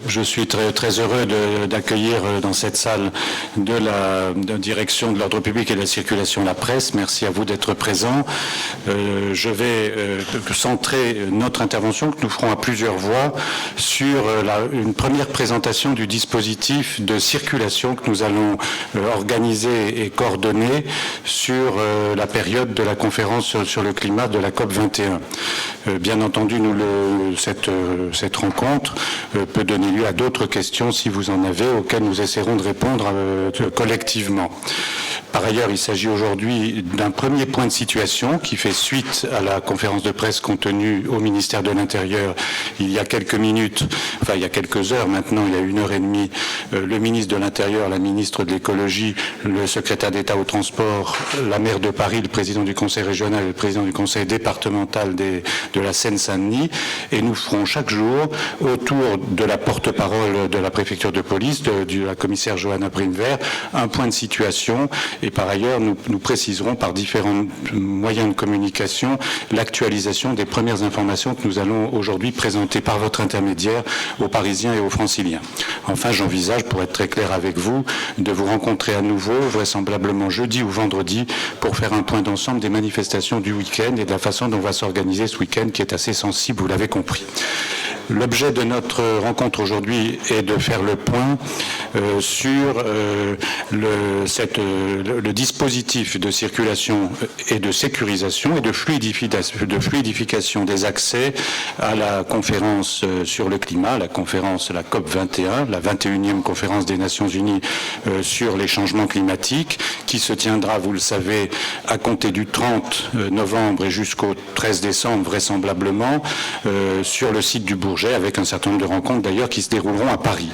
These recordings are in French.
Je suis très heureux d'accueillir dans cette salle de la direction de l'ordre public et de la circulation la presse. Merci à vous d'être présents. Je vais centrer notre intervention que nous ferons à plusieurs voix sur une première présentation du dispositif de circulation que nous allons organiser et coordonner sur la période de la conférence sur le climat de la COP 21. Bien entendu, cette rencontre peut donner lieu à d'autres questions, si vous en avez, auxquelles nous essaierons de répondre collectivement. Par ailleurs, il s'agit aujourd'hui d'un premier point de situation qui fait suite à la conférence de presse contenue au ministère de l'Intérieur il y a quelques minutes, enfin il y a quelques heures maintenant, il y a 1h30, le ministre de l'Intérieur, la ministre de l'Écologie, le secrétaire d'État au transport, la maire de Paris, le président du conseil régional et le président du conseil départemental de la Seine-Saint-Denis, et nous ferons chaque jour autour de la porte-parole de la préfecture de police, de la commissaire Johanna Brinver, un point de situation. Et par ailleurs, nous préciserons par différents moyens de communication l'actualisation des premières informations que nous allons aujourd'hui présenter par votre intermédiaire aux Parisiens et aux Franciliens. Enfin, j'envisage, pour être très clair avec vous, de vous rencontrer à nouveau, vraisemblablement jeudi ou vendredi, pour faire un point d'ensemble des manifestations du week-end et de la façon dont va s'organiser ce week-end qui est assez sensible, vous l'avez compris. L'objet de notre rencontre aujourd'hui est de faire le point sur le dispositif de circulation et de sécurisation et de fluidification des accès à la conférence sur le climat, la COP 21, la 21e conférence des Nations Unies sur les changements climatiques, qui se tiendra, vous le savez, à compter du 30 novembre et jusqu'au 13 décembre vraisemblablement sur le site du Bourget, avec un certain nombre de rencontres d'ailleurs qui se dérouleront à Paris.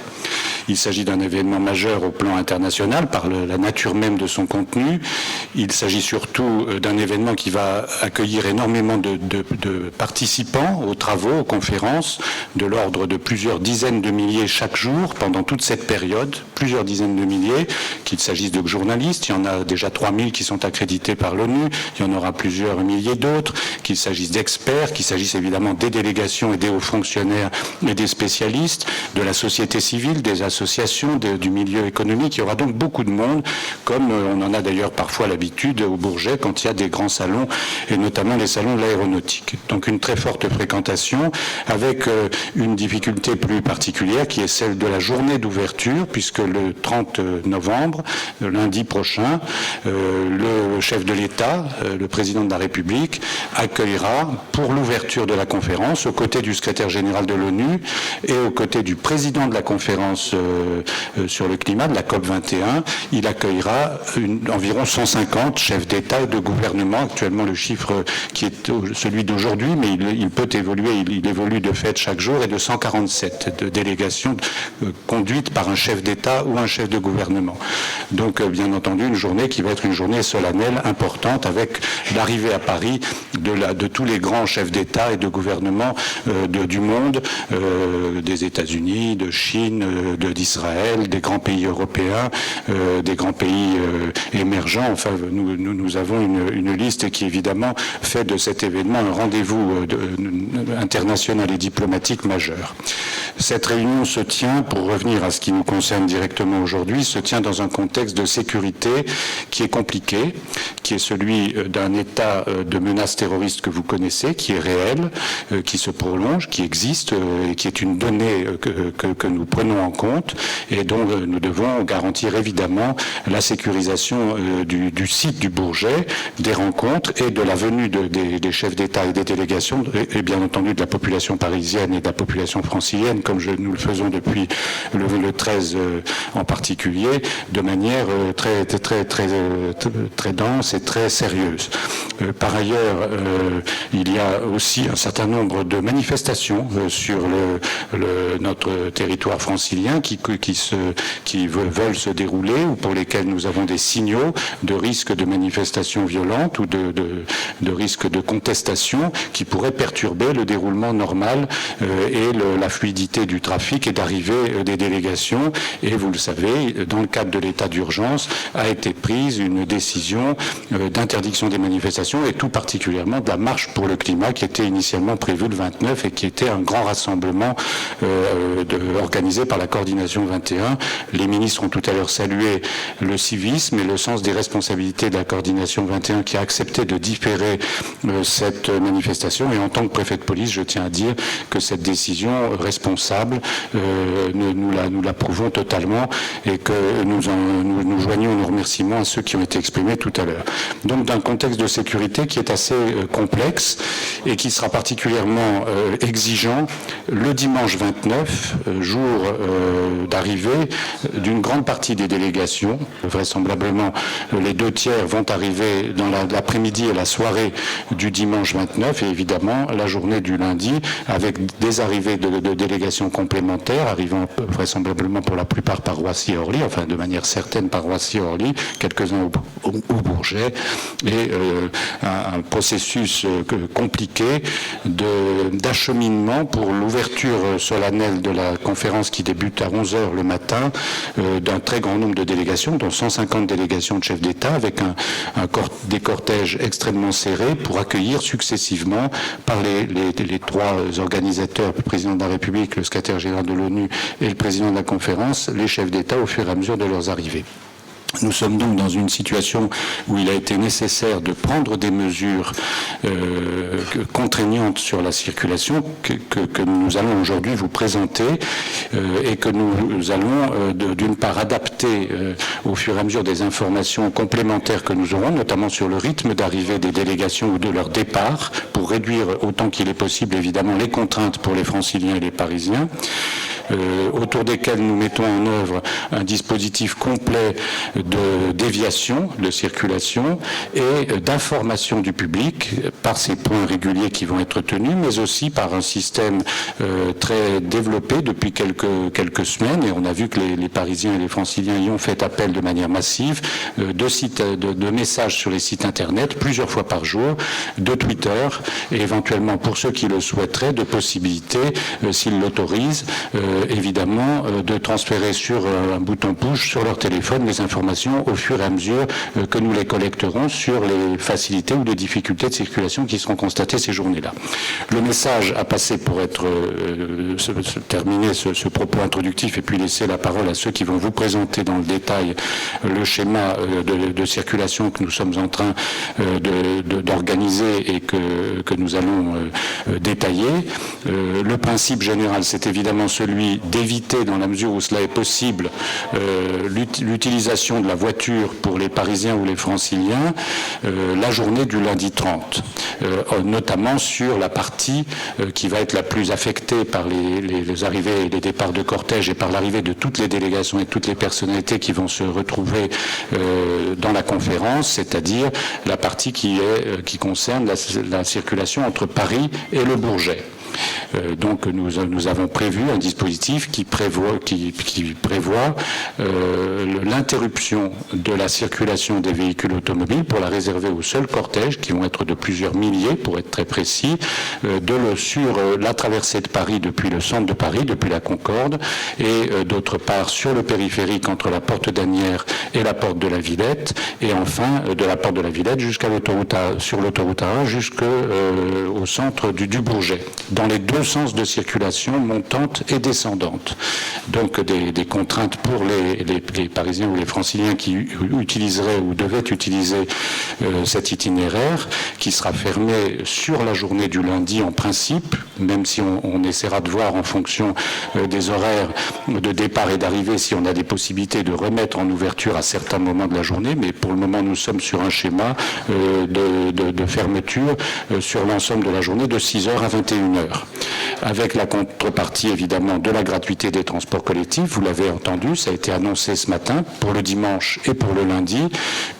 Il s'agit d'un événement majeur au plan international par la nature même de son contenu. Il s'agit surtout d'un événement qui va accueillir énormément de participants aux travaux, aux conférences, de l'ordre de plusieurs dizaines de milliers chaque jour pendant toute cette période, plusieurs dizaines de milliers, qu'il s'agisse de journalistes, il y en a déjà 3000 qui sont accrédités par l'ONU, il y en aura plusieurs milliers d'autres, qu'il s'agisse d'experts, qu'il s'agisse évidemment des délégations et des hauts fonctionnaires et des spécialistes, de la société civile, des associations, du milieu économique. Il y aura donc beaucoup de monde, comme on en a d'ailleurs parfois l'habitude au Bourget quand il y a des grands salons, et notamment les salons de l'aéronautique. Donc une très forte fréquentation, avec une difficulté plus particulière qui est celle de la journée d'ouverture, puisque le 30 novembre, lundi prochain, le chef de l'État, le président de la République, accueillera pour l'ouverture de la conférence, aux côtés du secrétaire général de l'ONU et aux côtés du président de la conférence sur le climat, de la COP 21, il accueillera environ 150 chefs d'État et de gouvernement. Actuellement, le chiffre qui est celui d'aujourd'hui, mais il peut évoluer, il évolue de fait chaque jour, et de 147 de délégations conduites par un chef d'État ou un chef de gouvernement. Donc, bien entendu, une journée qui va être une journée solennelle, importante, avec l'arrivée à Paris de tous les grands chefs d'État et de gouvernement du monde, des États-Unis, de Chine, d'Israël, des grands pays européens, des grands pays émergents. Enfin, nous avons une liste qui évidemment fait de cet événement un rendez-vous international et diplomatique majeur. Cette réunion se tient, pour revenir à ce qui nous concerne directement aujourd'hui, se tient dans un contexte de sécurité qui est compliqué, qui est celui d'un état de menace terroriste que vous connaissez, qui est réel, qui se prolonge, qui existe et qui est une donnée que nous prenons en compte et dont nous devons garantir évidemment la sécurisation du site du Bourget, des rencontres et de la venue des chefs d'État et des délégations et bien entendu de la population parisienne et de la population francilienne, comme nous le faisons depuis le 13 en particulier, de manière très dense et très sérieuse. Par ailleurs, il y a aussi un certain nombre de manifestations sur notre territoire francilien qui veulent se dérouler ou pour lesquelles nous avons des signaux de risque de manifestations violentes ou de risque de contestation qui pourraient perturber le déroulement normal et la fluidité du trafic et d'arrivée des délégations. Et vous le savez, dans le cadre de l'état d'urgence, a été prise une décision d'interdiction des manifestations et tout particulièrement particulièrement de la marche pour le climat qui était initialement prévue le 29 et qui était un grand rassemblement organisé par la coordination 21. Les ministres ont tout à l'heure salué le civisme et le sens des responsabilités de la coordination 21 qui a accepté de différer cette manifestation. Et en tant que préfet de police, je tiens à dire que cette décision responsable, nous l'approuvons totalement et que nous joignons nos remerciements à ceux qui ont été exprimés tout à l'heure. Donc d'un contexte de sécurité qui est assez complexe et qui sera particulièrement exigeant le dimanche 29, jour d'arrivée d'une grande partie des délégations. Vraisemblablement, les 2/3 vont arriver dans l'après-midi et la soirée du dimanche 29 et évidemment la journée du lundi avec des arrivées de délégations complémentaires arrivant vraisemblablement pour la plupart par Roissy et Orly, enfin de manière certaine par Roissy et Orly, quelques-uns au Bourget, et un processus compliqué d'acheminement pour l'ouverture solennelle de la conférence qui débute à 11h le matin d'un très grand nombre de délégations, dont 150 délégations de chefs d'État, avec des cortèges extrêmement serrés pour accueillir successivement par les trois organisateurs, le président de la République, le secrétaire général de l'ONU et le président de la conférence, les chefs d'État au fur et à mesure de leurs arrivées. Nous sommes donc dans une situation où il a été nécessaire de prendre des mesures contraignantes sur la circulation que nous allons aujourd'hui vous présenter et que nous allons d'une part adapter au fur et à mesure des informations complémentaires que nous aurons, notamment sur le rythme d'arrivée des délégations ou de leur départ, pour réduire autant qu'il est possible évidemment les contraintes pour les Franciliens et les Parisiens. Autour desquels nous mettons en œuvre un dispositif complet de déviation, de circulation et d'information du public par ces points réguliers qui vont être tenus, mais aussi par un système très développé depuis quelques semaines, et on a vu que les Parisiens et les Franciliens y ont fait appel de manière massive, de messages sur les sites internet plusieurs fois par jour, de Twitter, et éventuellement pour ceux qui le souhaiteraient, de possibilités, s'ils l'autorisent, évidemment, de transférer sur un bouton push sur leur téléphone les informations au fur et à mesure que nous les collecterons sur les facilités ou les difficultés de circulation qui seront constatées ces journées-là. Le message à passer pour terminer ce propos introductif et puis laisser la parole à ceux qui vont vous présenter dans le détail le schéma de circulation que nous sommes en train d'organiser et que nous allons détailler. Le principe général, c'est évidemment celui d'éviter, dans la mesure où cela est possible, l'utilisation de la voiture pour les Parisiens ou les Franciliens la journée du lundi 30, notamment sur la partie qui va être la plus affectée par les arrivées et les départs de cortège et par l'arrivée de toutes les délégations et toutes les personnalités qui vont se retrouver dans la conférence, c'est-à-dire la partie qui concerne la circulation entre Paris et le Bourget. Donc nous avons prévu un dispositif qui prévoit l'interruption de la circulation des véhicules automobiles pour la réserver aux seuls cortèges qui vont être de plusieurs milliers pour être très précis, sur la traversée de Paris depuis le centre de Paris, depuis la Concorde, et d'autre part sur le périphérique entre la porte d'Asnières et la porte de la Villette, et enfin de la porte de la Villette sur l'autoroute A1 jusqu'au centre du Bourget, dans les deux sens de circulation montante et descendante. Donc des contraintes pour les Parisiens ou les Franciliens qui utiliseraient ou devaient utiliser cet itinéraire qui sera fermé sur la journée du lundi en principe, même si on essaiera de voir en fonction des horaires de départ et d'arrivée si on a des possibilités de remettre en ouverture à certains moments de la journée, mais pour le moment nous sommes sur un schéma de fermeture sur l'ensemble de la journée de 6h à 21h. Avec la contrepartie évidemment de la gratuité des transports collectifs, vous l'avez entendu, ça a été annoncé ce matin pour le dimanche et pour le lundi,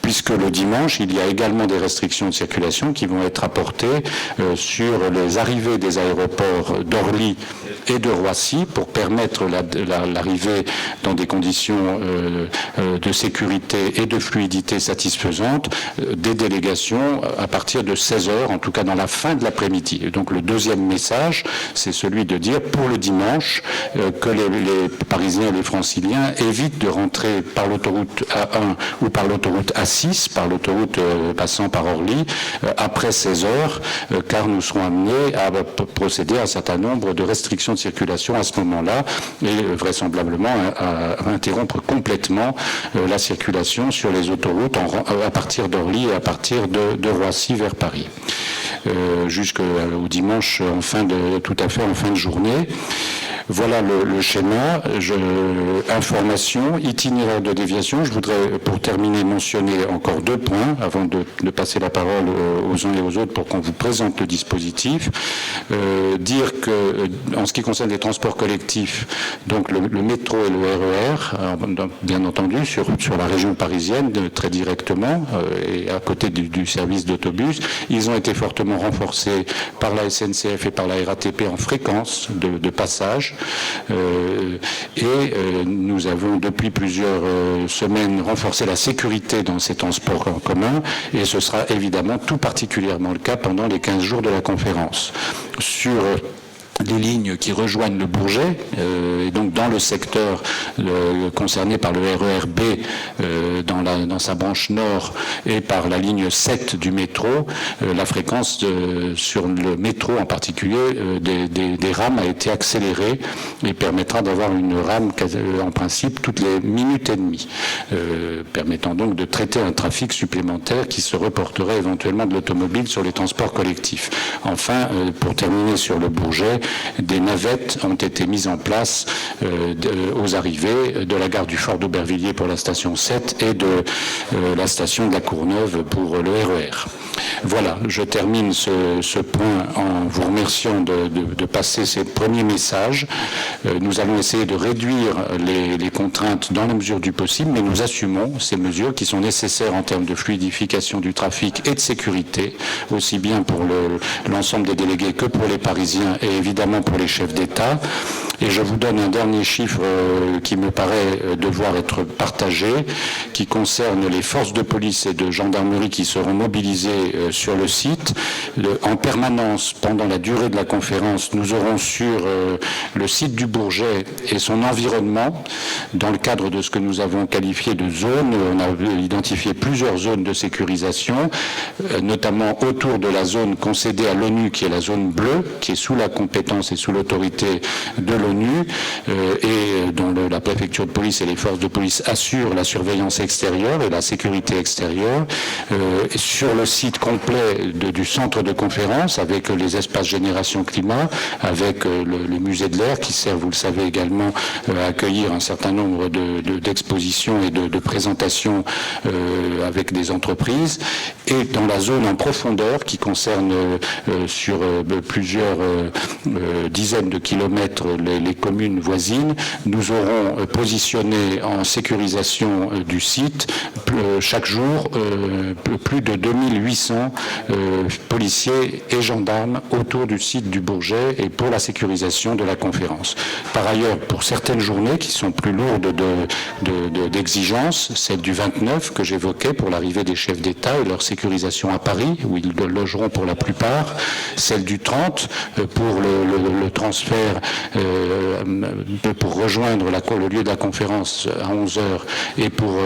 puisque le dimanche il y a également des restrictions de circulation qui vont être apportées sur les arrivées des aéroports d'Orly et de Roissy pour permettre l'arrivée dans des conditions de sécurité et de fluidité satisfaisantes des délégations à partir de 16 heures, en tout cas dans la fin de l'après-midi. Et donc le deuxième message, c'est celui de dire pour le dimanche que les Parisiens et les Franciliens évitent de rentrer par l'autoroute A1 ou par l'autoroute A6, par l'autoroute passant par Orly, après 16 heures, car nous serons amenés à procéder à un certain nombre de restrictions de circulation à ce moment-là et vraisemblablement à interrompre complètement la circulation sur les autoroutes à partir d'Orly et à partir de Roissy vers Paris. Jusqu'au dimanche tout à fait en fin de journée. Voilà le schéma. Information, itinéraire de déviation. Je voudrais, pour terminer, mentionner encore 2 points avant de passer la parole aux uns et aux autres pour qu'on vous présente le dispositif. Dire que, en ce qui concerne les transports collectifs, donc le métro et le RER, bien entendu, sur la région parisienne, très directement, et à côté du service d'autobus, ils ont été fortement renforcés par la SNCF et par la RATP en fréquence de passage. Nous avons depuis plusieurs semaines renforcé la sécurité dans ces transports en commun et ce sera évidemment tout particulièrement le cas pendant les 15 jours de la conférence. Sur les lignes qui rejoignent le Bourget, et donc dans le secteur concerné par le RER B dans sa branche nord et par la ligne 7 du métro, la fréquence sur le métro en particulier des rames a été accélérée et permettra d'avoir une rame en principe toutes les minutes et demie, permettant donc de traiter un trafic supplémentaire qui se reporterait éventuellement de l'automobile sur les transports collectifs. Enfin, pour terminer sur le Bourget, des navettes ont été mises en place aux arrivées de la gare du Fort d'Aubervilliers pour la station 7 et de la station de la Courneuve pour le RER. Voilà, je termine ce point en vous remerciant de passer ces premiers messages. Nous allons essayer de réduire les contraintes dans la mesure du possible, mais nous assumons ces mesures qui sont nécessaires en termes de fluidification du trafic et de sécurité, aussi bien pour l'ensemble des délégués que pour les Parisiens et évidemment pour les chefs d'État. Et je vous donne un dernier chiffre qui me paraît devoir être partagé, qui concerne les forces de police et de gendarmerie qui seront mobilisées sur le site. En permanence, pendant la durée de la conférence, nous aurons sur le site du Bourget et son environnement, dans le cadre de ce que nous avons qualifié de zones, on a identifié plusieurs zones de sécurisation, notamment autour de la zone concédée à l'ONU, qui est la zone bleue, qui est sous la compétence et sous l'autorité de l'ONU, et dont la préfecture de police et les forces de police assurent la surveillance extérieure et la sécurité extérieure. Sur le site complet du centre de conférence, avec les espaces Génération Climat, avec le musée de l'air qui sert, vous le savez également, à accueillir un certain nombre d'expositions et de présentations avec des entreprises, et dans la zone en profondeur qui concerne sur plusieurs dizaines de kilomètres les communes voisines, nous aurons positionné en sécurisation du site chaque jour plus de 2800 policiers et gendarmes autour du site du Bourget et pour la sécurisation de la conférence. Par ailleurs, pour certaines journées qui sont plus lourdes d'exigences, celle du 29 que j'évoquais pour l'arrivée des chefs d'État et leur sécurisation à Paris, où ils logeront pour la plupart, celle du 30 pour le transfert pour rejoindre le lieu de la conférence à 11h et pour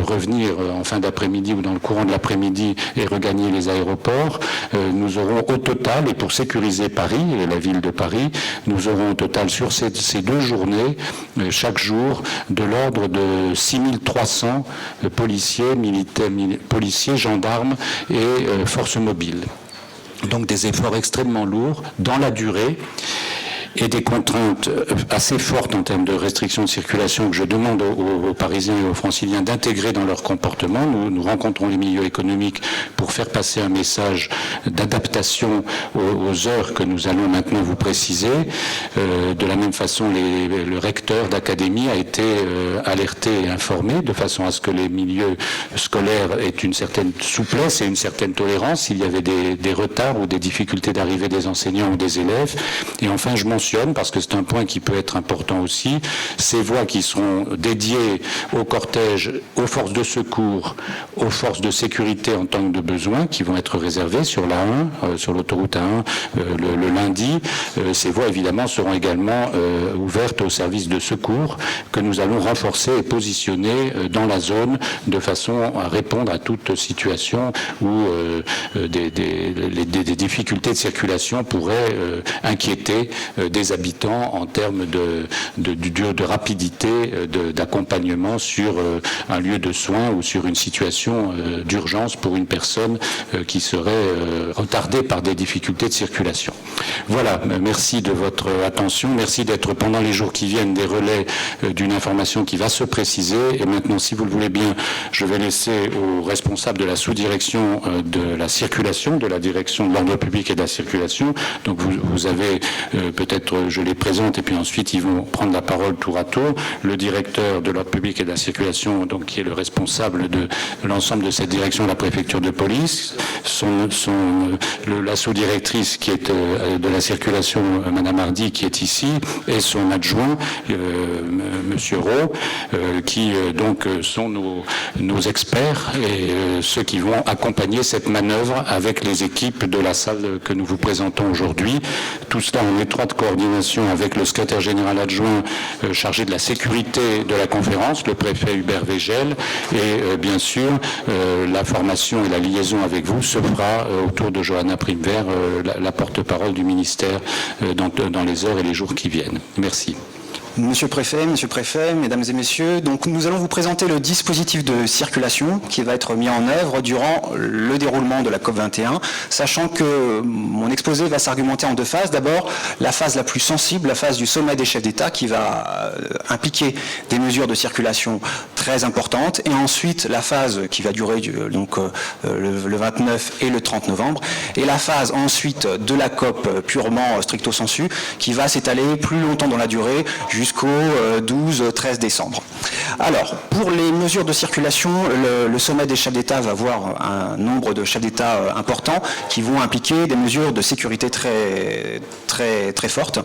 revenir en fin d'après-midi ou dans le courant de l'après-midi et regagner les aéroports. Nous aurons au total, et pour sécuriser Paris et la ville de Paris, nous aurons au total sur ces 2 journées, chaque jour, de l'ordre de 6300 policiers, policiers, gendarmes et forces mobiles. Donc des efforts extrêmement lourds dans la durée et des contraintes assez fortes en termes de restrictions de circulation que je demande aux Parisiens et aux Franciliens d'intégrer dans leur comportement. Nous rencontrons les milieux économiques pour faire passer un message d'adaptation aux heures que nous allons maintenant vous préciser. De la même façon, le recteur d'académie a été alerté et informé de façon à ce que les milieux scolaires aient une certaine souplesse et une certaine tolérance s'il y avait des retards ou des difficultés d'arrivée des enseignants ou des élèves. Et enfin, je mentionne mentionne, parce que c'est un point qui peut être important aussi, ces voies qui seront dédiées au cortège, aux forces de secours, aux forces de sécurité en tant que de besoin, qui vont être réservées sur la 1, sur l'autoroute A1 le lundi. Ces voies, évidemment, seront également ouvertes aux services de secours que nous allons renforcer et positionner dans la zone de façon à répondre à toute situation où des difficultés de circulation pourraient inquiéter des habitants en termes de rapidité d'accompagnement sur un lieu de soins ou sur une situation d'urgence pour une personne qui serait retardée par des difficultés de circulation. Voilà, merci de votre attention, merci d'être pendant les jours qui viennent des relais d'une information qui va se préciser. Et maintenant, si vous le voulez bien, je vais laisser aux responsables de la sous-direction de la circulation, de la direction de l'ordre public et de la circulation. Donc vous avez peut-être, je les présente, et puis ensuite ils vont prendre la parole tour à tour. Le directeur de l'ordre public et de la circulation, donc qui est le responsable de l'ensemble de cette direction, la préfecture de police, la sous-directrice qui est de la circulation, Madame Hardy, qui est ici, et son adjoint, Monsieur Rowe, qui donc sont nos experts et ceux qui vont accompagner cette manœuvre avec les équipes de la salle que nous vous présentons aujourd'hui. Tout cela en étroite coordination avec le secrétaire général adjoint chargé de la sécurité de la conférence, le préfet Hubert Végel, et bien sûr la formation et la liaison avec vous se fera autour de Johanna Primevert, la porte-parole du ministère dans les heures et les jours qui viennent. Merci. Monsieur le Préfet, Mesdames et Messieurs, donc nous allons vous présenter le dispositif de circulation qui va être mis en œuvre durant le déroulement de la COP21, sachant que mon exposé va s'argumenter en deux phases. D'abord, la phase la plus sensible, la phase du sommet des chefs d'État qui va impliquer des mesures de circulation très importantes, et ensuite la phase qui va durer le 29 et le 30 novembre, et la phase ensuite de la COP purement stricto sensu qui va s'étaler plus longtemps dans la durée, jusqu'au 12-13 décembre. Alors, pour les mesures de circulation, le sommet des chefs d'État va avoir un nombre de chefs d'État importants qui vont impliquer des mesures de sécurité très fortes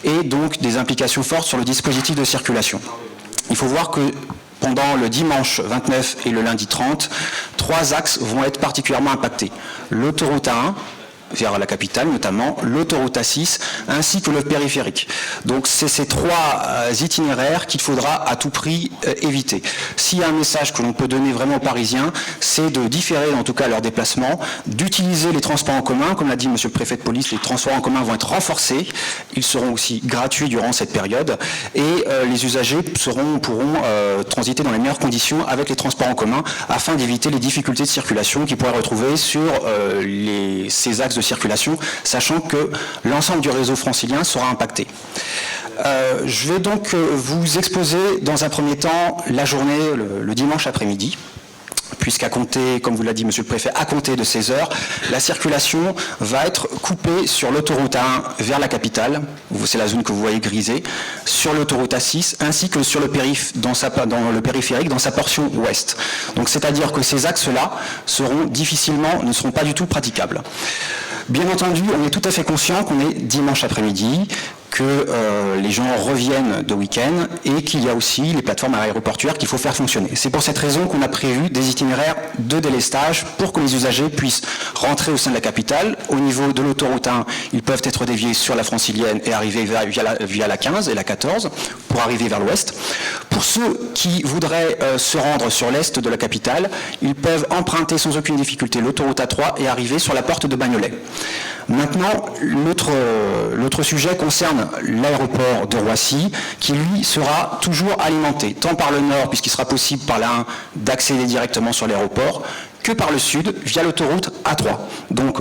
et donc des implications fortes sur le dispositif de circulation. Il faut voir que pendant le dimanche 29 et le lundi 30, 3 axes vont être particulièrement impactés. L'autoroute A1, vers la capitale notamment, l'autoroute A6 ainsi que le périphérique. Donc c'est ces 3 itinéraires qu'il faudra à tout prix éviter. S'il y a un message que l'on peut donner vraiment aux Parisiens, c'est de différer en tout cas leur déplacement, d'utiliser les transports en commun. Comme l'a dit Monsieur le Préfet de police, les transports en commun vont être renforcés, ils seront aussi gratuits durant cette période et les usagers pourront transiter dans les meilleures conditions avec les transports en commun afin d'éviter les difficultés de circulation qu'ils pourraient retrouver sur ces axes de circulation, sachant que l'ensemble du réseau francilien sera impacté. Je vais donc vous exposer dans un premier temps la journée, le dimanche après-midi, puisqu'à compter, comme vous l'a dit Monsieur le Préfet, à compter de 16 heures, la circulation va être coupée sur l'autoroute A1 vers la capitale, c'est la zone que vous voyez grisée, sur l'autoroute A6, ainsi que sur le périphérique dans sa portion ouest. Donc c'est-à-dire que ces axes-là ne seront pas du tout praticables. Bien entendu, on est tout à fait conscient qu'on est dimanche après-midi, que les gens reviennent de week-end et qu'il y a aussi les plateformes aéroportuaires qu'il faut faire fonctionner. C'est pour cette raison qu'on a prévu des itinéraires de délestage pour que les usagers puissent rentrer au sein de la capitale. Au niveau de l'autoroute 1, ils peuvent être déviés sur la Francilienne et arriver via la 15 et la 14 pour arriver vers l'ouest. Pour ceux qui voudraient se rendre sur l'est de la capitale, ils peuvent emprunter sans aucune difficulté l'autoroute A3 et arriver sur la porte de Bagnolet. Maintenant, l'autre sujet concerne l'aéroport de Roissy, qui lui sera toujours alimenté, tant par le nord, puisqu'il sera possible par la 1 d'accéder directement sur l'aéroport, que par le sud, via l'autoroute A3. Donc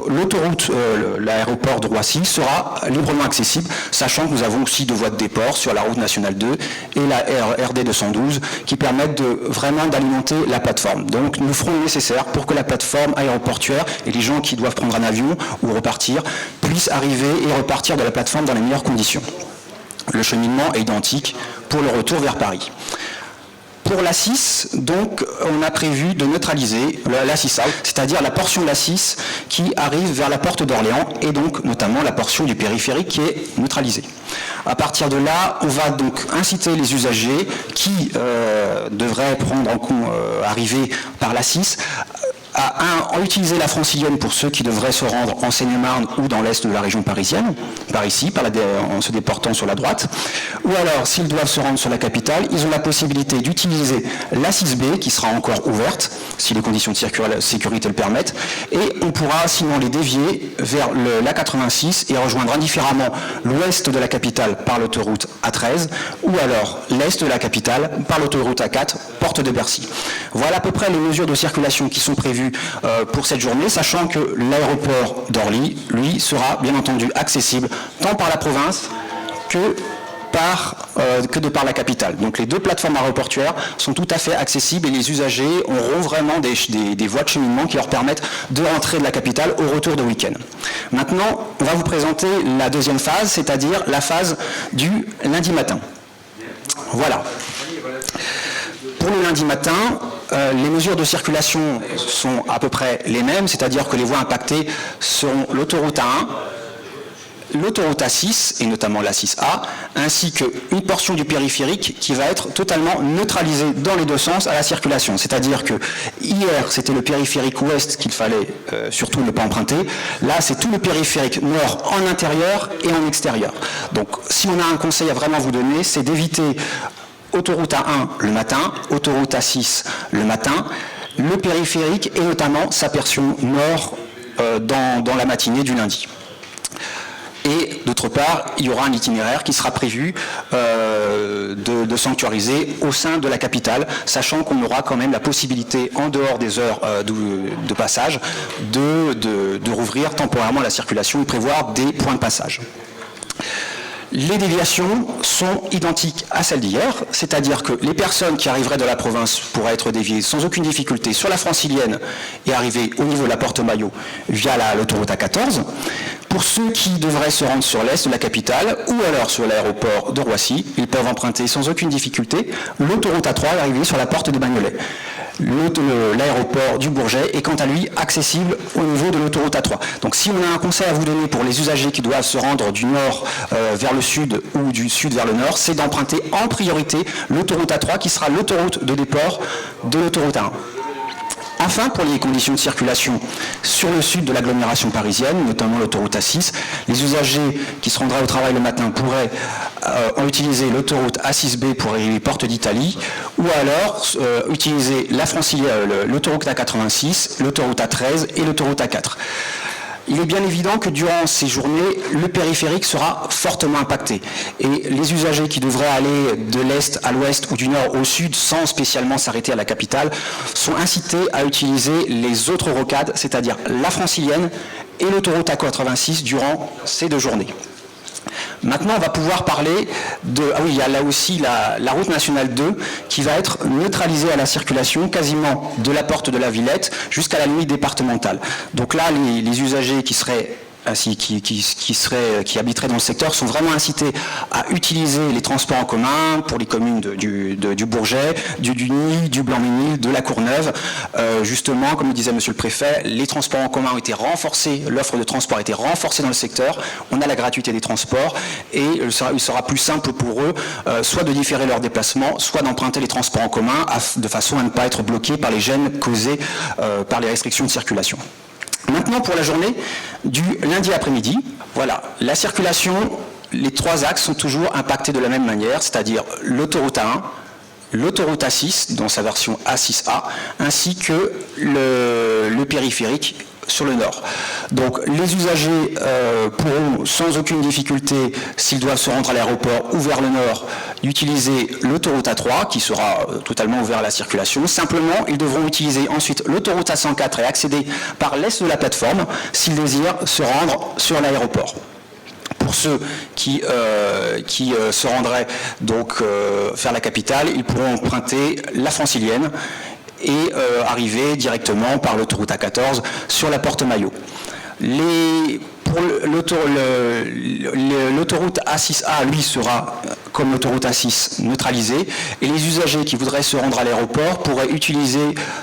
l'aéroport de Roissy sera librement accessible, sachant que nous avons aussi 2 voies de déport sur la route nationale 2 et la RD 212, qui permettent vraiment d'alimenter la plateforme. Donc nous ferons le nécessaire pour que la plateforme aéroportuaire et les gens qui doivent prendre un avion ou repartir puissent arriver et repartir de la plateforme dans les meilleures conditions. Le cheminement est identique pour le retour vers Paris. Pour l'A6, donc, on a prévu de neutraliser l'A6 out, c'est-à-dire la portion de l'A6 qui arrive vers la porte d'Orléans, et donc notamment la portion du périphérique qui est neutralisée. À partir de là, on va donc inciter les usagers qui devraient arriver par l'A6 à utiliser la francilienne pour ceux qui devraient se rendre en Seine-et-Marne ou dans l'est de la région parisienne, par ici, en se déportant sur la droite. Ou alors, s'ils doivent se rendre sur la capitale, ils ont la possibilité d'utiliser la 6B, qui sera encore ouverte, si les conditions de sécurité le permettent, et on pourra sinon les dévier vers l'A86 et rejoindre indifféremment l'ouest de la capitale par l'autoroute A13, ou alors l'est de la capitale par l'autoroute A4, porte de Bercy. Voilà à peu près les mesures de circulation qui sont prévues pour cette journée, sachant que l'aéroport d'Orly, lui, sera bien entendu accessible tant par la province que de par la capitale. Donc les deux plateformes aéroportuaires sont tout à fait accessibles et les usagers auront vraiment des voies de cheminement qui leur permettent de rentrer de la capitale au retour de week-end. Maintenant, on va vous présenter la deuxième phase, c'est-à-dire la phase du lundi matin. Voilà. Pour le lundi matin, les mesures de circulation sont à peu près les mêmes, c'est-à-dire que les voies impactées seront l'autoroute A1, l'autoroute A6, et notamment l'A6A, ainsi qu'une portion du périphérique qui va être totalement neutralisée dans les deux sens à la circulation. C'est-à-dire que hier, c'était le périphérique ouest qu'il fallait surtout ne pas emprunter. Là, c'est tout le périphérique nord en intérieur et en extérieur. Donc, si on a un conseil à vraiment vous donner, c'est d'éviter autoroute A1 le matin, autoroute A6 le matin, le périphérique et notamment sa portion nord dans la matinée du lundi. Et d'autre part, il y aura un itinéraire qui sera prévu de sanctuariser au sein de la capitale, sachant qu'on aura quand même la possibilité, en dehors des heures de passage, de rouvrir temporairement la circulation et prévoir des points de passage. Les déviations sont identiques à celles d'hier, c'est-à-dire que les personnes qui arriveraient de la province pourraient être déviées sans aucune difficulté sur la francilienne et arriver au niveau de la porte Maillot via l'autoroute A14. Pour ceux qui devraient se rendre sur l'est de la capitale ou alors sur l'aéroport de Roissy, ils peuvent emprunter sans aucune difficulté l'autoroute A3 et arriver sur la porte de Bagnolet. L'aéroport du Bourget est quant à lui accessible au niveau de l'autoroute A3. Donc si on a un conseil à vous donner pour les usagers qui doivent se rendre du nord vers le sud ou du sud vers le nord, c'est d'emprunter en priorité l'autoroute A3 qui sera l'autoroute de déport de l'autoroute A1. Enfin, pour les conditions de circulation sur le sud de l'agglomération parisienne, notamment l'autoroute A6, les usagers qui se rendraient au travail le matin pourraient utiliser l'autoroute A6B pour arriver porte d'Italie, ou alors utiliser l'autoroute A86, l'autoroute A13 et l'autoroute A4. Il est bien évident que durant ces journées, le périphérique sera fortement impacté. Et les usagers qui devraient aller de l'est à l'ouest ou du nord au sud sans spécialement s'arrêter à la capitale sont incités à utiliser les autres rocades, c'est-à-dire la francilienne et l'autoroute A86 durant ces deux journées. Maintenant, on va pouvoir parler il y a là aussi la route nationale 2 qui va être neutralisée à la circulation quasiment de la porte de la Villette jusqu'à la limite départementale. Donc là, les usagers qui habiteraient dans le secteur sont vraiment incités à utiliser les transports en commun pour les communes du Bourget, du Nid, du Blanc-Ménil, de la Courneuve. Justement, comme le disait monsieur le préfet, les transports en commun ont été renforcés, l'offre de transport a été renforcée dans le secteur, on a la gratuité des transports et il sera plus simple pour eux soit de différer leurs déplacements, soit d'emprunter les transports en commun de façon à ne pas être bloqués par les gênes causés par les restrictions de circulation. Maintenant, pour la journée du lundi après-midi, voilà, la circulation, les trois axes sont toujours impactés de la même manière, c'est-à-dire l'autoroute A1, l'autoroute A6, dans sa version A6A, ainsi que le périphérique sur le nord. Donc les usagers pourront sans aucune difficulté, s'ils doivent se rendre à l'aéroport ou vers le nord, utiliser l'autoroute A3 qui sera totalement ouverte à la circulation. Simplement, ils devront utiliser ensuite l'autoroute A104 et accéder par l'est de la plateforme s'ils désirent se rendre sur l'aéroport. Pour ceux qui se rendraient donc vers la capitale, ils pourront emprunter la francilienne et arriver directement par l'autoroute A14 sur la porte Maillot. Pour l'autoroute A6A, lui, sera, comme l'autoroute A6, neutralisée, et les usagers qui voudraient se rendre à l'aéroport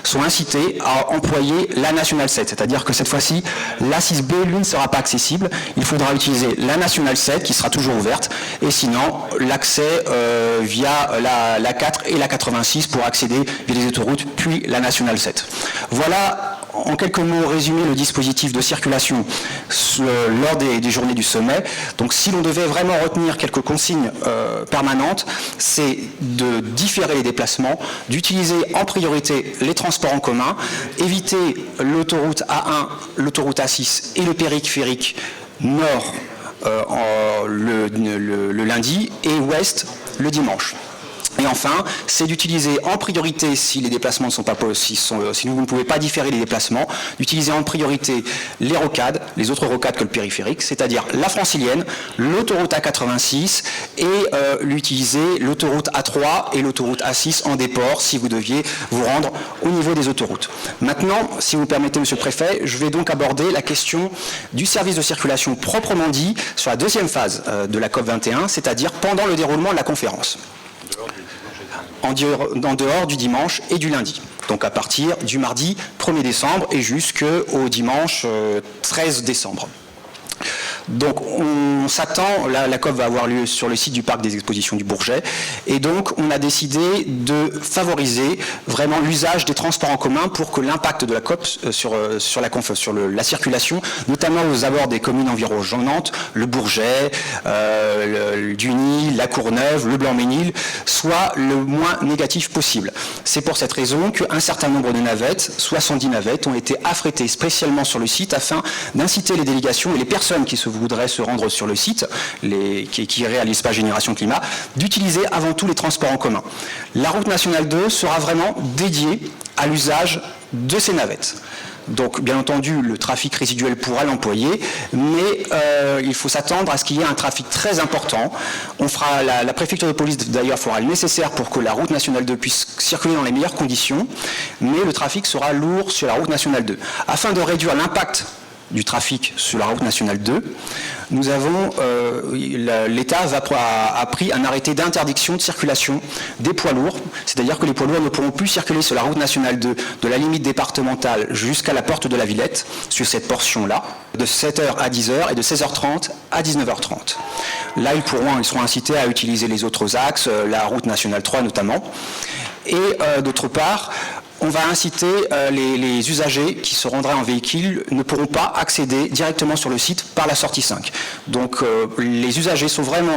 sont incités à employer la Nationale 7, c'est-à-dire que cette fois-ci, l'A6B, lui, ne sera pas accessible. Il faudra utiliser la Nationale 7, qui sera toujours ouverte, et sinon, l'accès via la 4 et la 86 pour accéder via les autoroutes, puis la Nationale 7. Voilà, en quelques mots, résumer le dispositif de circulation lors des journées du sommet. Donc si l'on devait vraiment retenir quelques consignes permanentes, c'est de différer les déplacements, d'utiliser en priorité les transports en commun, éviter l'autoroute A1, l'autoroute A6 et le périphérique nord le lundi et ouest le dimanche. Et enfin, c'est d'utiliser en priorité, si les déplacements ne sont pas possibles, si vous ne pouvez pas différer les déplacements, d'utiliser en priorité les rocades, les autres rocades que le périphérique, c'est-à-dire la francilienne, l'autoroute A86 et l'utiliser l'autoroute A3 et l'autoroute A6 en déport si vous deviez vous rendre au niveau des autoroutes. Maintenant, si vous permettez, Monsieur le Préfet, je vais donc aborder la question du service de circulation proprement dit sur la deuxième phase de la COP21, c'est-à-dire pendant le déroulement de la conférence. En dehors du dimanche et du lundi. Donc à partir du mardi 1er décembre et jusqu'au dimanche 13 décembre. Donc on s'attend, la COP va avoir lieu sur le site du parc des expositions du Bourget, et donc on a décidé de favoriser vraiment l'usage des transports en commun pour que l'impact de la COP sur la circulation, notamment aux abords des communes environnantes, le Bourget, Duny, la Courneuve, le Blanc-Ménil, soit le moins négatif possible. C'est pour cette raison qu'un certain nombre de navettes, 70 navettes, ont été affrétées spécialement sur le site afin d'inciter les délégations et les personnes qui voudraient se rendre sur le site, qui réalisent pas Génération Climat, d'utiliser avant tout les transports en commun. La route nationale 2 sera vraiment dédiée à l'usage de ces navettes. Donc, bien entendu, le trafic résiduel pourra l'employer, mais il faut s'attendre à ce qu'il y ait un trafic très important. La préfecture de police, d'ailleurs, fera le nécessaire pour que la route nationale 2 puisse circuler dans les meilleures conditions, mais le trafic sera lourd sur la route nationale 2. Afin de réduire l'impact du trafic sur la route nationale 2, l'État a pris un arrêté d'interdiction de circulation des poids lourds, c'est-à-dire que les poids lourds ne pourront plus circuler sur la route nationale 2 de la limite départementale jusqu'à la porte de la Villette, sur cette portion-là, de 7h à 10h et de 16h30 à 19h30. Là, ils seront incités à utiliser les autres axes, la route nationale 3 notamment, et d'autre part, on va inciter les usagers qui se rendraient en véhicule ne pourront pas accéder directement sur le site par la sortie 5. Donc les usagers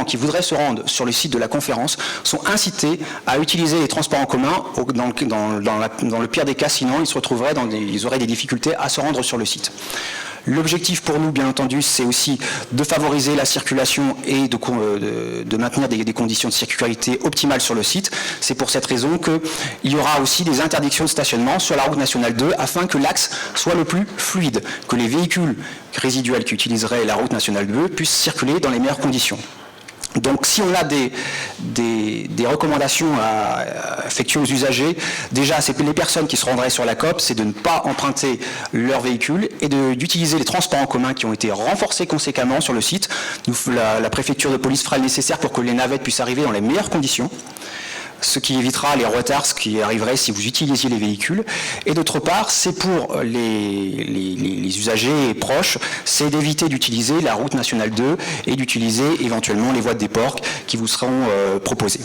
qui voudraient se rendre sur le site de la conférence sont incités à utiliser les transports en commun. Dans le pire des cas, sinon ils auraient des difficultés à se rendre sur le site. L'objectif pour nous, bien entendu, c'est aussi de favoriser la circulation et de maintenir des conditions de sécurité optimales sur le site. C'est pour cette raison qu'il y aura aussi des interdictions de stationnement sur la route nationale 2 afin que l'axe soit le plus fluide, que les véhicules résiduels qui utiliseraient la route nationale 2 puissent circuler dans les meilleures conditions. Donc si on a des recommandations à effectuer aux usagers, déjà c'est que les personnes qui se rendraient sur la COP, c'est de ne pas emprunter leur véhicule et d'utiliser les transports en commun qui ont été renforcés conséquemment sur le site. La préfecture de police fera le nécessaire pour que les navettes puissent arriver dans les meilleures conditions, ce qui évitera les retards qui arriveraient si vous utilisiez les véhicules. Et d'autre part, c'est pour les usagers proches, c'est d'éviter d'utiliser la route nationale 2 et d'utiliser éventuellement les voies de déport qui vous seront proposées.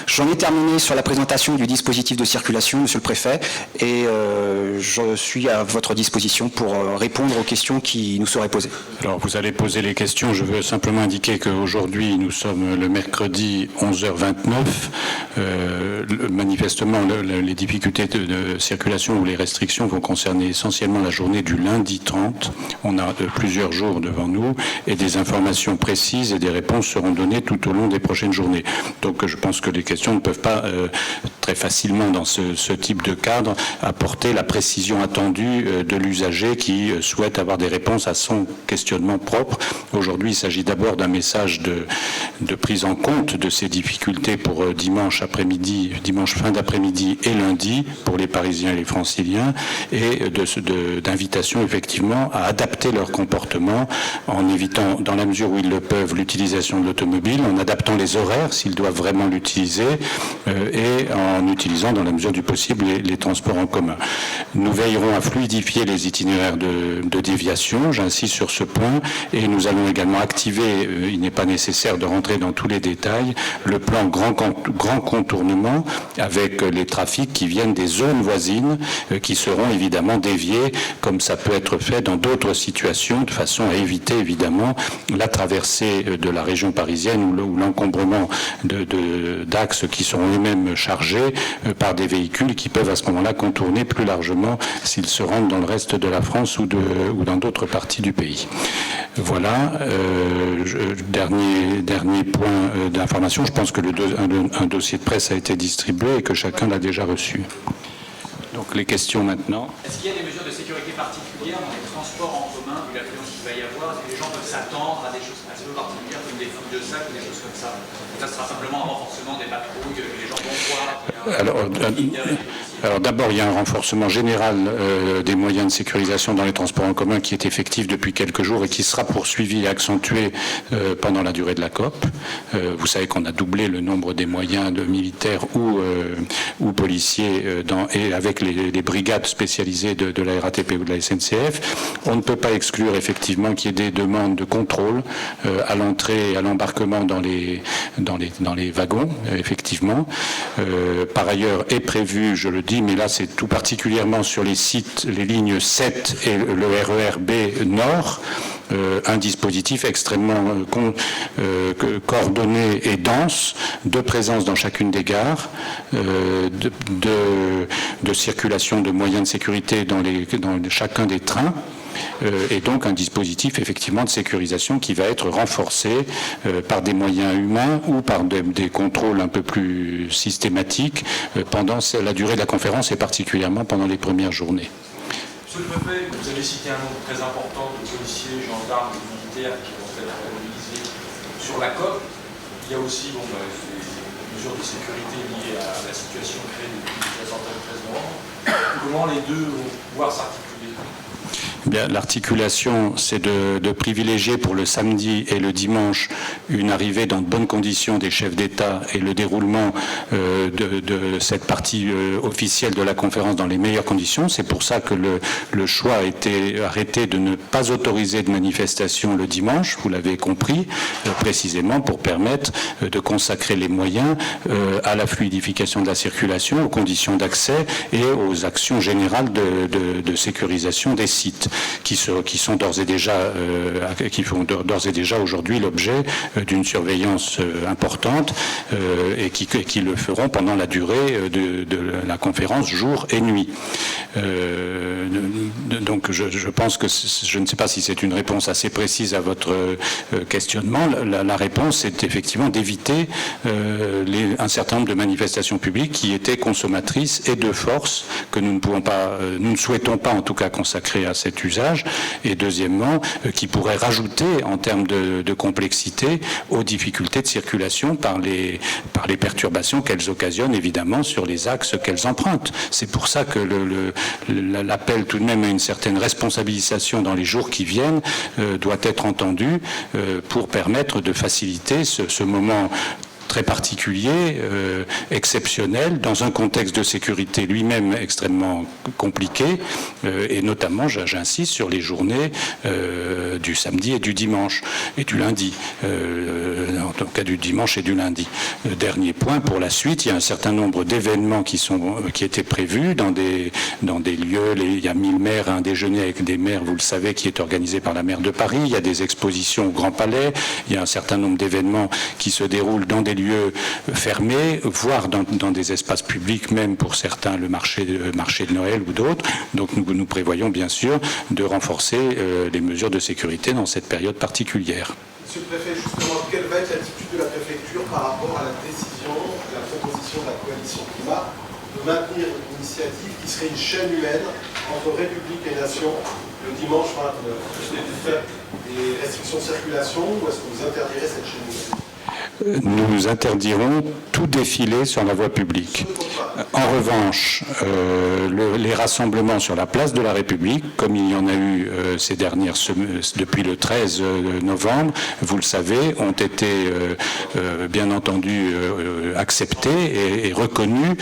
J'en ai terminé sur la présentation du dispositif de circulation, Monsieur le Préfet, et je suis à votre disposition pour répondre aux questions qui nous seraient posées. Alors, vous allez poser les questions. Je veux simplement indiquer qu'aujourd'hui, nous sommes le mercredi 11h29. Manifestement, les difficultés de circulation ou les restrictions vont concerner essentiellement la journée du lundi 30. On a plusieurs jours devant nous et des informations précises et des réponses seront données tout au long des prochaines journées. Donc je pense que les questions ne peuvent pas très facilement dans ce type de cadre apporter la précision attendue de l'usager qui souhaite avoir des réponses à son questionnement propre. Aujourd'hui, il s'agit d'abord d'un message de prise en compte de ces difficultés pour dimanche après-midi, dimanche fin d'après-midi et lundi pour les Parisiens et les Franciliens, et d'invitation effectivement à adapter leur comportement en évitant, dans la mesure où ils le peuvent, l'utilisation de l'automobile, en adaptant les horaires s'ils doivent vraiment l'utiliser et en utilisant dans la mesure du possible les transports en commun. Nous veillerons à fluidifier les itinéraires de déviation, j'insiste sur ce point, et nous allons également activer, il n'est pas nécessaire de rentrer dans tous les détails, le plan grand contournement avec les trafics qui viennent des zones voisines qui seront évidemment déviés comme ça peut être fait dans d'autres situations de façon à éviter évidemment la traversée de la région parisienne ou l'encombrement d'axes qui seront eux-mêmes chargés par des véhicules qui peuvent à ce moment-là contourner plus largement s'ils se rendent dans le reste de la France ou dans d'autres parties du pays. Voilà, dernier point d'information, je pense que un dossier de presse a été distribué et que chacun l'a déjà reçu. Donc les questions maintenant. Est-ce qu'il y a des mesures de sécurité particulières dans les transports en commun, vu l'affluence qu'il va y avoir? Est-ce que les gens peuvent s'attendre à des choses un peu particulières comme des fouilles de sacs ou des choses comme ça? Ça sera simplement un renforcement des patrouilles que les gens vont voir. Alors d'abord, il y a un renforcement général des moyens de sécurisation dans les transports en commun qui est effectif depuis quelques jours et qui sera poursuivi et accentué pendant la durée de la COP. Vous savez qu'on a doublé le nombre des moyens de militaires ou policiers et avec les brigades spécialisées de la RATP ou de la SNCF. On ne peut pas exclure effectivement qu'il y ait des demandes de contrôle à l'entrée et à l'embarquement dans les wagons, effectivement. Par ailleurs, est prévu, je le dis, mais là c'est tout particulièrement sur les sites, les lignes 7 et le RER B Nord, un dispositif extrêmement coordonné et dense de présence dans chacune des gares, de circulation de moyens de sécurité dans chacun des trains. Et donc un dispositif effectivement de sécurisation qui va être renforcé par des moyens humains ou par des contrôles un peu plus systématiques pendant la durée de la conférence et particulièrement pendant les premières journées. Monsieur le préfet, vous avez cité un nombre très important de policiers, gendarmes et militaires qui vont être mobilisés sur la COP. Il y a aussi des mesures de sécurité liées à la situation créée depuis l'attentat du 13 novembre. Comment les deux vont pouvoir s'articuler? L'articulation, c'est de privilégier pour le samedi et le dimanche une arrivée dans de bonnes conditions des chefs d'État et le déroulement de cette partie officielle de la conférence dans les meilleures conditions. C'est pour ça que le choix a été arrêté de ne pas autoriser de manifestation le dimanche, vous l'avez compris, précisément pour permettre de consacrer les moyens à la fluidification de la circulation, aux conditions d'accès et aux actions générales de sécurisation des sites. Qui font d'ores et déjà aujourd'hui l'objet d'une surveillance importante et qui le feront pendant la durée de la conférence jour et nuit. Donc je pense que je ne sais pas si c'est une réponse assez précise à votre questionnement. La réponse est effectivement d'éviter un certain nombre de manifestations publiques qui étaient consommatrices et de force que nous ne souhaitons pas en tout cas consacrer à cet usage, et deuxièmement qui pourrait rajouter en termes de complexité aux difficultés de circulation par les perturbations qu'elles occasionnent évidemment sur les axes qu'elles empruntent. C'est pour ça que l'appel tout de même à une certaine responsabilisation dans les jours qui viennent doit être entendu pour permettre de faciliter ce moment très particulier, exceptionnel, dans un contexte de sécurité lui-même extrêmement compliqué, et notamment, j'insiste, sur les journées du samedi et du dimanche, et du lundi, en tout cas du dimanche et du lundi. Dernier point, pour la suite, il y a un certain nombre d'événements qui étaient prévus dans des lieux, il y a 1000 maires, un déjeuner avec des maires, vous le savez, qui est organisé par la maire de Paris, il y a des expositions au Grand Palais, il y a un certain nombre d'événements qui se déroulent dans des lieux fermés, voire dans des espaces publics, même pour certains, le marché de Noël ou d'autres. Donc nous prévoyons bien sûr de renforcer les mesures de sécurité dans cette période particulière. Monsieur le préfet, justement, quelle va être l'attitude de la préfecture par rapport à la décision de la remarque, de maintenir une initiative qui serait une chaîne humaine entre République et Nation le dimanche 29. Est-ce que vous faites des restrictions de circulation ou est-ce que vous interdirez cette chaîne humaine? Nous interdirons tout défilé sur la voie publique. En revanche, les rassemblements sur la place de la République, comme il y en a eu ces dernières semaines, depuis le 13 novembre, vous le savez, ont été bien entendu acceptés et reconnus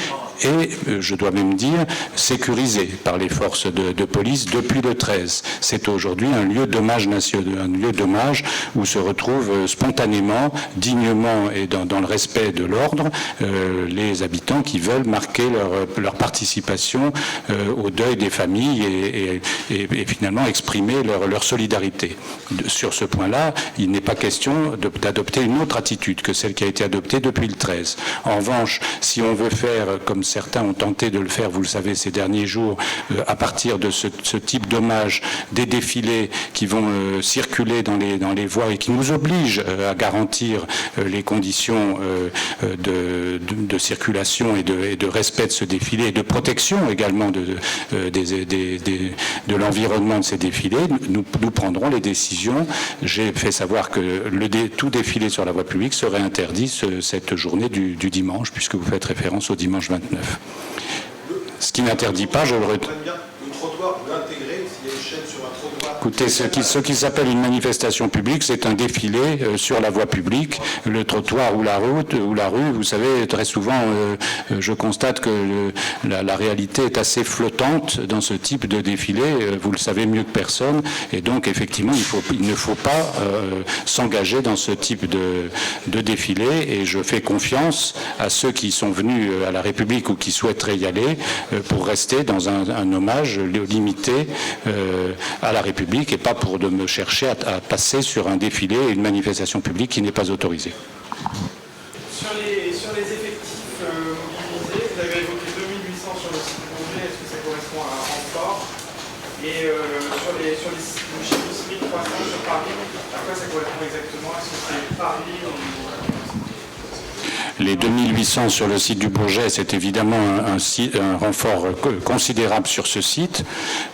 et, je dois même dire, sécurisés par les forces de police depuis le 13. C'est aujourd'hui un lieu d'hommage national, un lieu d'hommage où se retrouvent spontanément, dignement et dans le respect de l'ordre, les habitants qui veulent marquer leur participation au deuil des familles et finalement exprimer leur solidarité. Sur ce point-là, il n'est pas question d'adopter une autre attitude que celle qui a été adoptée depuis le 13. En revanche, si on veut faire, comme certains ont tenté de le faire, vous le savez, ces derniers jours, à partir de ce type d'hommage, des défilés qui vont circuler dans les voies et qui nous obligent à garantir les conditions de circulation et de respect de ce défilé et de protection également de l'environnement de ces défilés, nous prendrons les décisions. J'ai fait savoir que tout défilé sur la voie publique serait interdit cette journée du dimanche, puisque vous faites référence au dimanche 29. Ce qui n'interdit pas, je le redis. Le trottoir peut l'intégrer s'il y a une chaîne sur un trottoir. Écoutez, ce qui s'appelle une manifestation publique, c'est un défilé sur la voie publique. Le trottoir ou la route ou la rue, vous savez, très souvent, je constate que la réalité est assez flottante dans ce type de défilé. Vous le savez mieux que personne. Et donc, effectivement, il ne faut pas s'engager dans ce type de défilé. Et je fais confiance à ceux qui sont venus à la République ou qui souhaiteraient y aller pour rester dans un hommage limité à la République et pas pour de me chercher à passer sur un défilé et une manifestation publique qui n'est pas autorisée. Sur les effectifs mobilisés, vous avez évoqué 2800 sur le site du Bourget, est-ce que ça correspond à un renfort? Et sur le chiffre de 6300 sur Paris, à quoi ça correspond exactement? Est-ce que c'est Paris ou... Les 2800 sur le site du Bourget, c'est évidemment un renfort considérable sur ce site,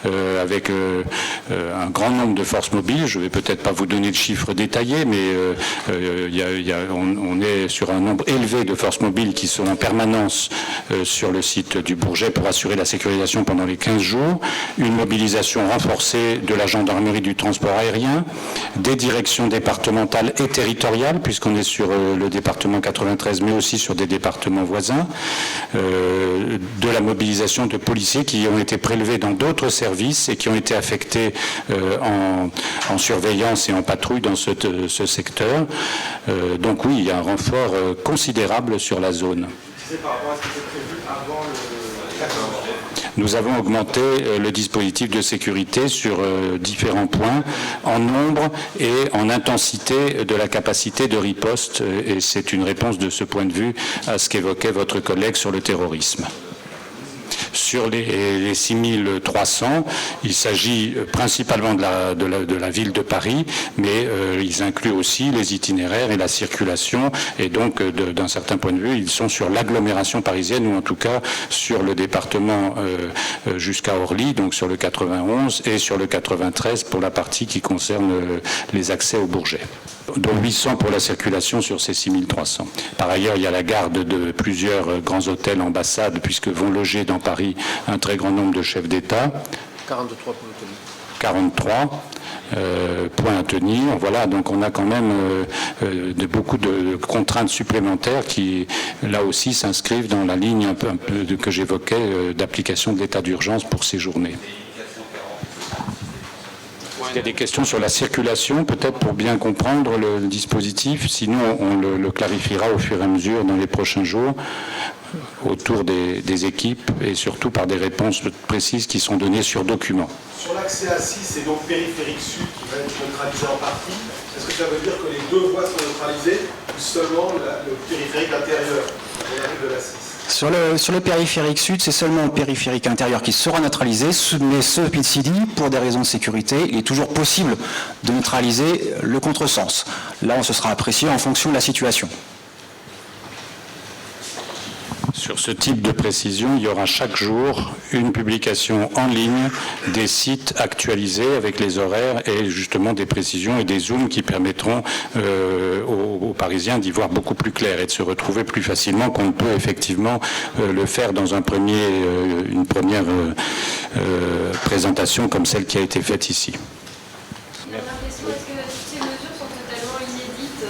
avec un grand nombre de forces mobiles. Je ne vais peut-être pas vous donner de chiffres détaillés, mais on est sur un nombre élevé de forces mobiles qui sont en permanence sur le site du Bourget pour assurer la sécurisation pendant les 15 jours. Une mobilisation renforcée de la gendarmerie du transport aérien, des directions départementales et territoriales, puisqu'on est sur le département 93, mais aussi sur des départements voisins, de la mobilisation de policiers qui ont été prélevés dans d'autres services et qui ont été affectés en surveillance et en patrouille dans ce secteur. Donc oui, il y a un renfort considérable sur la zone. C'est par rapport à ce qui était prévu avant le... Nous avons augmenté le dispositif de sécurité sur différents points, en nombre et en intensité de la capacité de riposte. Et c'est une réponse de ce point de vue à ce qu'évoquait votre collègue sur le terrorisme. Sur les 6300, il s'agit principalement de la ville de Paris, mais ils incluent aussi les itinéraires et la circulation, et donc d'un certain point de vue, ils sont sur l'agglomération parisienne, ou en tout cas sur le département jusqu'à Orly, donc sur le 91, et sur le 93 pour la partie qui concerne les accès au Bourget. Donc 800 pour la circulation sur ces 6300. Par ailleurs, il y a la garde de plusieurs grands hôtels ambassades, puisque vont loger dans Paris un très grand nombre de chefs d'État. 43 points à tenir. 43 points à tenir. Voilà, donc on a quand même beaucoup de contraintes supplémentaires qui, là aussi, s'inscrivent dans la ligne un peu que j'évoquais d'application de l'état d'urgence pour ces journées. Il y a des questions sur la circulation, peut-être pour bien comprendre le dispositif. Sinon, on le clarifiera au fur et à mesure dans les prochains jours autour des équipes et surtout par des réponses précises qui sont données sur document. Sur l'accès à 6, c'est donc périphérique sud qui va être neutralisé en partie. Est-ce que ça veut dire que les deux voies sont neutralisées ou seulement le périphérique intérieur de la rue de la 6? Sur le périphérique sud, c'est seulement le périphérique intérieur qui sera neutralisé, mais ceci dit, pour des raisons de sécurité, il est toujours possible de neutraliser le contresens. Là, on se sera apprécié en fonction de la situation. Sur ce type de précision, il y aura chaque jour une publication en ligne des sites actualisés avec les horaires et justement des précisions et des zooms qui permettront aux Parisiens d'y voir beaucoup plus clair et de se retrouver plus facilement qu'on peut effectivement le faire dans une première présentation comme celle qui a été faite ici. Dernière question, est-ce que toutes ces mesures sont totalement inédites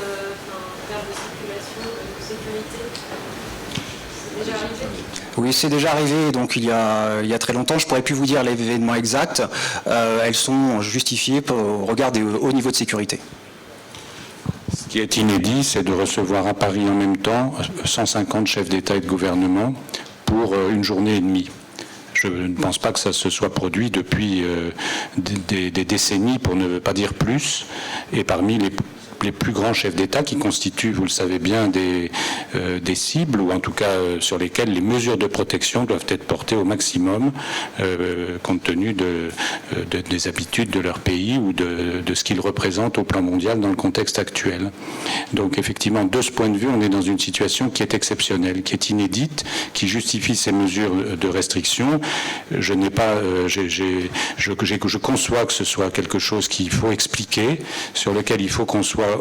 en termes de circulation, de sécurité? C'est déjà arrivé? Oui, c'est déjà arrivé, donc il y a très longtemps. Je ne pourrais plus vous dire l'événement exact. Elles sont justifiées au regard des hauts niveaux de sécurité. Ce qui est inédit, c'est de recevoir à Paris en même temps 150 chefs d'État et de gouvernement pour une journée et demie. Je ne pense pas que ça se soit produit depuis des décennies, pour ne pas dire plus, et parmi les plus grands chefs d'État qui constituent, vous le savez bien, des cibles, ou en tout cas sur lesquelles les mesures de protection doivent être portées au maximum, compte tenu des habitudes de leur pays ou de ce qu'ils représentent au plan mondial dans le contexte actuel. Donc effectivement, de ce point de vue, on est dans une situation qui est exceptionnelle, qui est inédite, qui justifie ces mesures de restriction. Je conçois que ce soit quelque chose qu'il faut expliquer, sur lequel il faut qu'on soit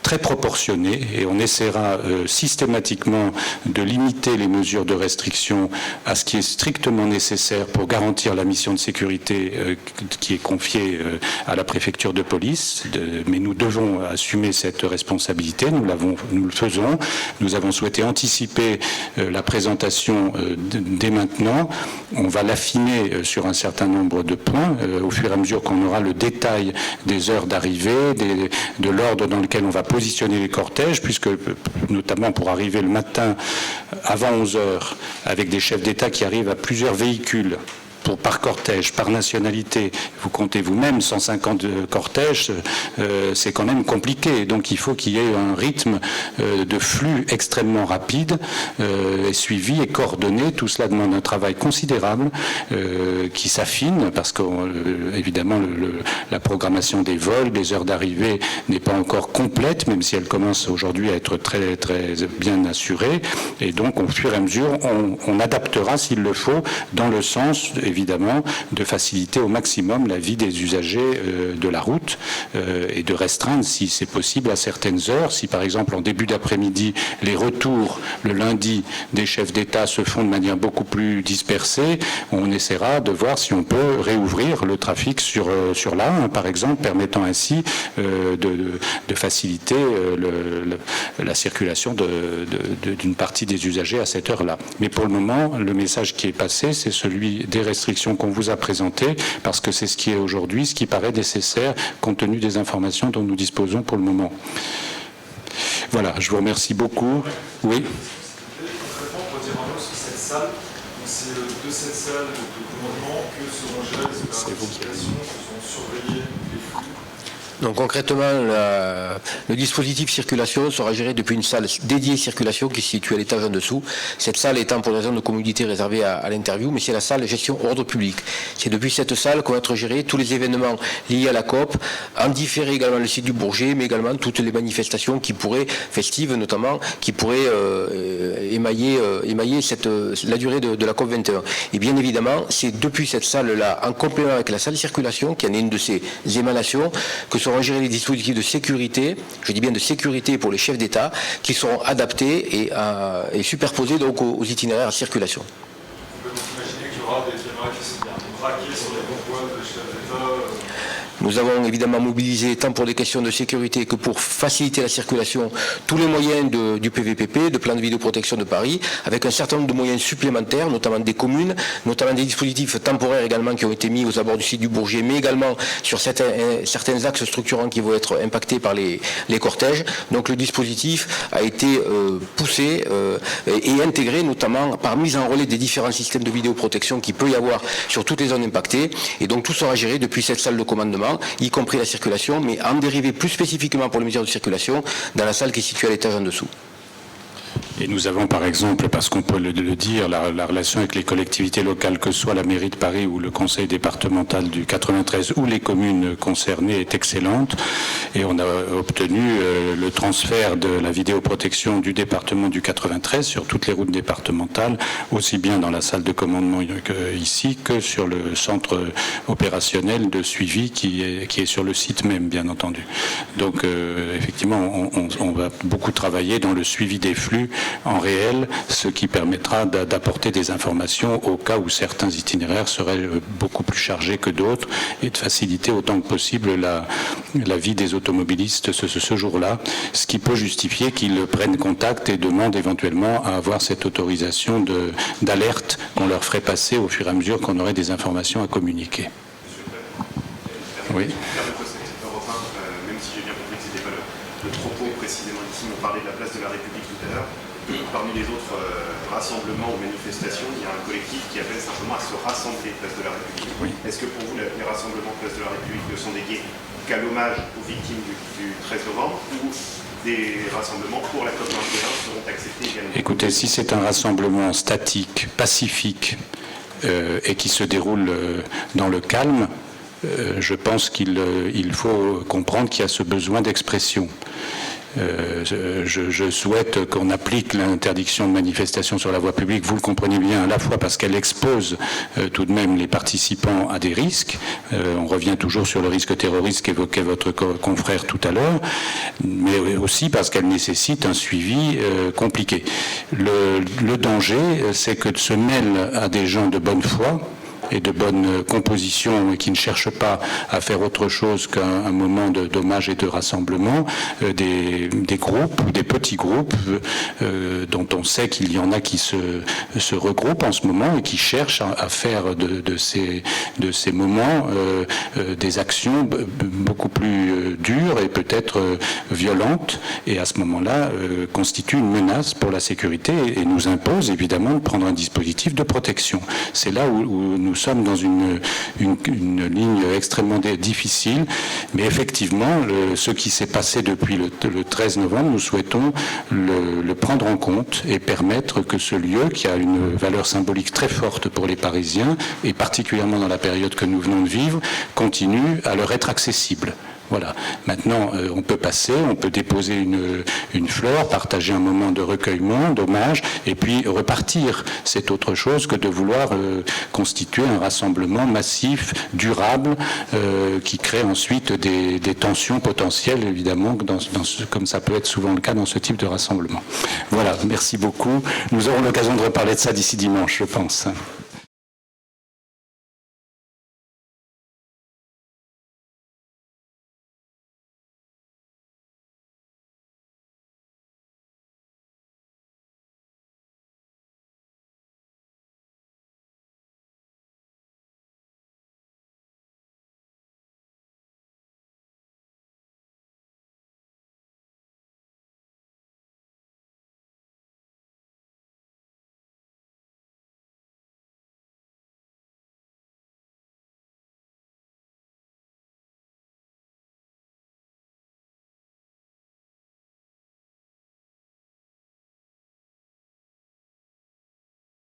très proportionné, et on essaiera systématiquement de limiter les mesures de restriction à ce qui est strictement nécessaire pour garantir la mission de sécurité qui est confiée à la préfecture de police, mais nous devons assumer cette responsabilité, nous le faisons. Nous avons souhaité anticiper la présentation dès maintenant. On va l'affiner sur un certain nombre de points au fur et à mesure qu'on aura le détail des heures d'arrivée, de l'ordre dans lequel on va positionner les cortèges, puisque notamment pour arriver le matin avant 11 heures avec des chefs d'État qui arrivent à plusieurs véhicules par cortège, par nationalité, vous comptez vous-même 150 cortèges, c'est quand même compliqué. Donc il faut qu'il y ait un rythme de flux extrêmement rapide et suivi et coordonné. Tout cela demande un travail considérable qui s'affine parce que évidemment la programmation des vols, des heures d'arrivée n'est pas encore complète, même si elle commence aujourd'hui à être très, très bien assurée. Et donc au fur et à mesure, on adaptera s'il le faut dans le sens évidemment de faciliter au maximum la vie des usagers de la route et de restreindre si c'est possible à certaines heures. Si par exemple en début d'après-midi les retours le lundi des chefs d'État se font de manière beaucoup plus dispersée, on essaiera de voir si on peut réouvrir le trafic sur l'A1 par exemple, permettant ainsi de faciliter la circulation d'une partie des usagers à cette heure-là. Mais pour le moment, le message qui est passé, c'est celui des restrictions qu'on vous a présentées, parce que c'est ce qui est aujourd'hui, ce qui paraît nécessaire compte tenu des informations dont nous disposons pour le moment. Voilà, je vous remercie beaucoup. Oui. Concrètement, pour dire un mot sur cette salle, c'est de cette salle de commandement que seront gérées les opérations qui sont surveillées les flux. Donc concrètement, le dispositif circulation sera géré depuis une salle dédiée circulation qui se situe à l'étage en dessous. Cette salle étant pour des raisons de commodité réservée à l'interview, mais c'est la salle de gestion ordre public. C'est depuis cette salle qu'ont être gérés tous les événements liés à la COP, en différé également le site du Bourget, mais également toutes les manifestations qui pourraient, festives notamment, qui pourraient émailler la durée de la COP 21. Et bien évidemment, c'est depuis cette salle-là, en complément avec la salle circulation, qui en est une de ces émanations, que seront gérés les dispositifs de sécurité, je dis bien de sécurité pour les chefs d'État, qui seront adaptés et superposés donc aux itinéraires à circulation. On peut donc imaginer qu'il y aura des caméras qui sont braquées sur les bons points de chefs d'État. Nous avons évidemment mobilisé, tant pour des questions de sécurité que pour faciliter la circulation, tous les moyens du PVPP, de plan de vidéoprotection de Paris, avec un certain nombre de moyens supplémentaires, notamment des communes, notamment des dispositifs temporaires également qui ont été mis aux abords du site du Bourget, mais également sur certains axes structurants qui vont être impactés par les cortèges. Donc le dispositif a été poussé et intégré notamment par mise en relais des différents systèmes de vidéoprotection qu'il peut y avoir sur toutes les zones impactées. Et donc tout sera géré depuis cette salle de commandement, y compris la circulation, mais en dérivé plus spécifiquement pour les mesures de circulation dans la salle qui est située à l'étage en dessous. Et nous avons par exemple, parce qu'on peut le dire, la relation avec les collectivités locales, que ce soit la mairie de Paris ou le conseil départemental du 93 ou les communes concernées, est excellente. Et on a obtenu le transfert de la vidéoprotection du département du 93 sur toutes les routes départementales, aussi bien dans la salle de commandement ici que sur le centre opérationnel de suivi qui est sur le site même, bien entendu. Donc effectivement, on va beaucoup travailler dans le suivi des flux en réel, ce qui permettra d'apporter des informations au cas où certains itinéraires seraient beaucoup plus chargés que d'autres et de faciliter autant que possible la vie des automobilistes ce jour-là, ce qui peut justifier qu'ils prennent contact et demandent éventuellement à avoir cette autorisation d'alerte qu'on leur ferait passer au fur et à mesure qu'on aurait des informations à communiquer. Oui. Même si j'ai bien compris que ce n'était pas le propos précisément ici, on parlait de la place de la République tout à l'heure. Parmi les autres rassemblements ou manifestations, il y a un collectif qui appelle simplement à se rassembler place de la République. Oui. Est-ce que pour vous, les rassemblements place de la République ne sont dédiés qu'à l'hommage aux victimes du 13 novembre ou des rassemblements pour la COP21 seront acceptés également? Écoutez, si c'est un rassemblement statique, pacifique et qui se déroule dans le calme, je pense qu'il faut comprendre qu'il y a ce besoin d'expression. Je souhaite qu'on applique l'interdiction de manifestation sur la voie publique, vous le comprenez bien, à la fois parce qu'elle expose tout de même les participants à des risques, on revient toujours sur le risque terroriste qu'évoquait votre confrère tout à l'heure, mais aussi parce qu'elle nécessite un suivi compliqué. Le danger, c'est que se mêlent à des gens de bonne foi et de bonne composition et qui ne cherchent pas à faire autre chose qu'un moment d'hommage et de rassemblement, des groupes ou des petits groupes dont on sait qu'il y en a qui se regroupent en ce moment et qui cherchent à faire de ces moments des actions beaucoup plus dures et peut-être violentes, et à ce moment-là constituent une menace pour la sécurité et nous impose évidemment de prendre un dispositif de protection. C'est là où nous sommes dans une ligne extrêmement difficile, mais effectivement, ce qui s'est passé depuis le 13 novembre, nous souhaitons le prendre en compte et permettre que ce lieu, qui a une valeur symbolique très forte pour les Parisiens, et particulièrement dans la période que nous venons de vivre, continue à leur être accessible. Voilà. Maintenant, on peut passer, on peut déposer une fleur, partager un moment de recueillement, d'hommage, et puis repartir. C'est autre chose que de vouloir constituer un rassemblement massif, durable, qui crée ensuite des tensions potentielles, évidemment, comme ça peut être souvent le cas dans ce type de rassemblement. Voilà, merci beaucoup. Nous aurons l'occasion de reparler de ça d'ici dimanche, je pense.